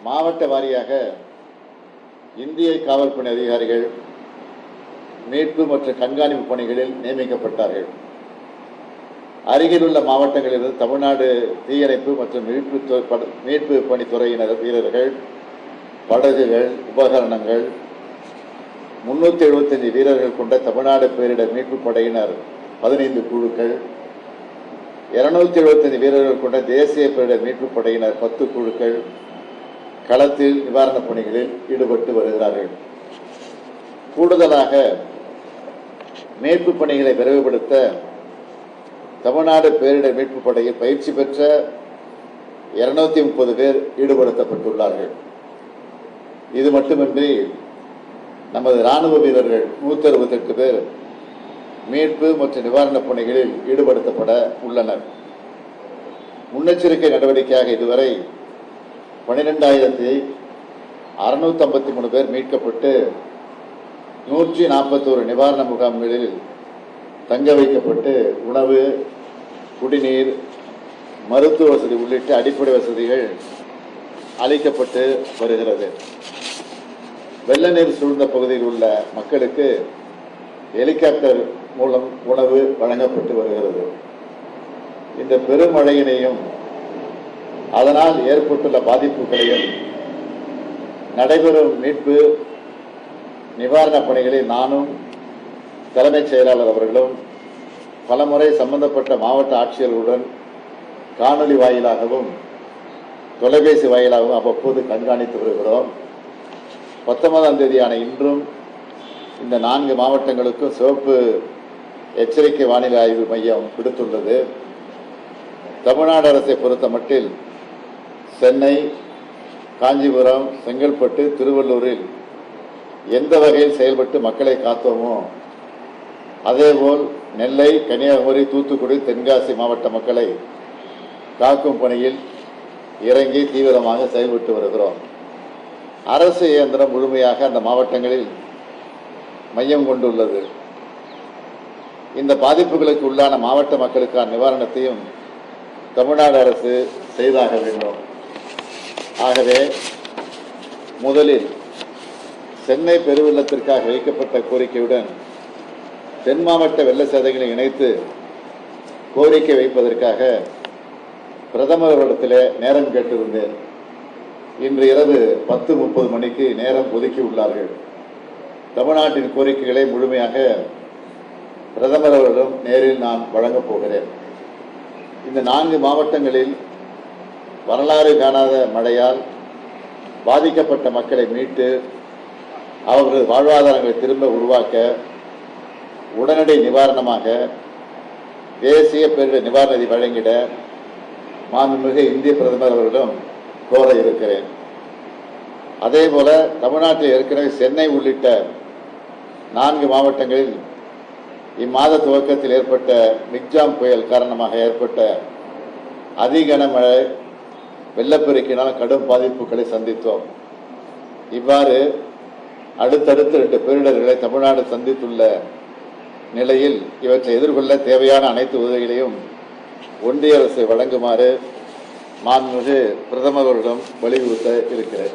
மாவட்ட வாரியாக இந்திய காவல்பணி அதிகாரிகள் மீட்பு மற்றும் கண்காணிப்பு பணிகளில் நியமிக்கப்பட்டார்கள். அருகிலுள்ள மாவட்டங்களிலிருந்து தமிழ்நாடு தீயணைப்பு மற்றும் மீட்பு பணித்துறையினர் வீரர்கள், படகுகள், உபகரணங்கள், 375 வீரர்கள் கொண்ட தமிழ்நாடு பேரிடர் மீட்பு படையினர் 15 குழுக்கள், 275 வீரர்கள் கொண்ட தேசிய பேரிடர் மீட்பு படையினர் 10 குழுக்கள் களத்தில் நிவாரணப் பணிகளில் ஈடுபட்டு வருகிறார்கள். கூடுதலாக மீட்பு பணிகளை விரைவுபடுத்த தமிழ்நாடு பேரிடர் மீட்பு படையில் பயிற்சி பெற்ற 230 பேர் ஈடுபடுத்தப்பட்டுள்ளார்கள். இது மட்டுமின்றி நமது இராணுவ வீரர்கள் 168 பேர் மீட்பு மற்றும் நிவாரணப் பணிகளில் ஈடுபடுத்தப்பட உள்ளனர். முன்னெச்சரிக்கை நடவடிக்கையாக இதுவரை 12,653 பேர் மீட்கப்பட்டு 141 நிவாரண முகாம்களில் தங்க வைக்கப்பட்டு உணவு, குடிநீர், மருத்துவ வசதி உள்ளிட்ட அடிப்படை வசதிகள் அளிக்கப்பட்டு வருகிறது. வெள்ள நீர் சூழ்ந்த பகுதியில் உள்ள மக்களுக்கு ஹெலிகாப்டர் மூலம் உணவு வழங்கப்பட்டு வருகிறது. இந்த பெருமழையினையும் அதனால் ஏற்பட்டுள்ள பாதிப்புகளையும் நடைபெறும் மீட்பு நிவாரணப் பணிகளில் நானும் தலைமைச் செயலாளர் அவர்களும் பலமுறை சம்பந்தப்பட்ட மாவட்ட ஆட்சியர்களுடன் காணொலி வாயிலாகவும் தொலைபேசி வாயிலாகவும் அவ்வப்போது கண்காணித்து வருகிறோம். 19ஆம் தேதியான இன்றும் இந்த 4 மாவட்டங்களுக்கும் சிவப்பு எச்சரிக்கை வானிலை ஆய்வு மையம் விடுத்துள்ளது. தமிழ்நாடு அரசை பொறுத்த மட்டில் சென்னை, காஞ்சிபுரம், செங்கல்பட்டு, திருவள்ளூரில் எந்த வகையில் செயல்பட்டு மக்களை காத்தோமோ அதேபோல் நெல்லை, கன்னியாகுமரி, தூத்துக்குடி, தென்காசி மாவட்ட மக்களை காக்கும் பணியில் இறங்கி தீவிரமாக செயல்பட்டு வருகிறோம். அரசு இயந்திரம் முழுமையாக அந்த மாவட்டங்களில் மையம் கொண்டுள்ளது. இந்த பாதிப்புகளுக்கு உள்ளான மாவட்ட மக்களுக்கான நிவாரணத்தையும் தமிழ்நாடு அரசு செய்தாக வேண்டும். ஆகவே முதலில் சென்னை பெருவெள்ளத்திற்காக வைக்கப்பட்ட கோரிக்கையுடன் தென் மாவட்ட வெள்ள சேதங்களை இணைத்து கோரிக்கை வைப்பதற்காக பிரதமர் அவரிடத்தில் நேரம் கேட்டிருந்தேன். இன்று இரவு 10:30 மணிக்கு நேரம் ஒதுக்கி உள்ளார்கள். தமிழ்நாட்டின் கோரிக்கைகளை முழுமையாக பிரதமர் அவரிடம் நேரில் நான் வழங்கப் போகிறேன். இந்த 4 மாவட்டங்களில் வரலாறு காணாத மழையால் பாதிக்கப்பட்ட மக்களை மீட்டு அவர்கள் வாழ்வாதாரங்களை திரும்ப உருவாக்க உடனடி நிவாரணமாக தேசிய பேரிடர் நிவாரண நிதி வழங்கிட மாண்புமிகு இந்திய பிரதமர் அவர்களிடம் கோர இருக்கிறேன். அதேபோல தமிழ்நாட்டில் ஏற்கனவே சென்னை உள்ளிட்ட 4 மாவட்டங்களில் இம்மாத துவக்கத்தில் ஏற்பட்ட மிக்ஜாம் புயல் காரணமாக ஏற்பட்ட அதிகனமழை வெள்ளப்பெருக்கினால் கடும் பாதிப்புகளை சந்தித்தோம். இவ்வாறு அடுத்தடுத்து 2 பேரிடர்களை தமிழ்நாடு சந்தித்துள்ள நிலையில் இவற்றை எதிர்கொள்ள தேவையான அனைத்து உதவிகளையும் ஒன்றிய அரசு வழங்குமாறு மாண்புமிகு பிரதமர் அவர்களிடம் வலியுறுத்த இருக்கிறேன்.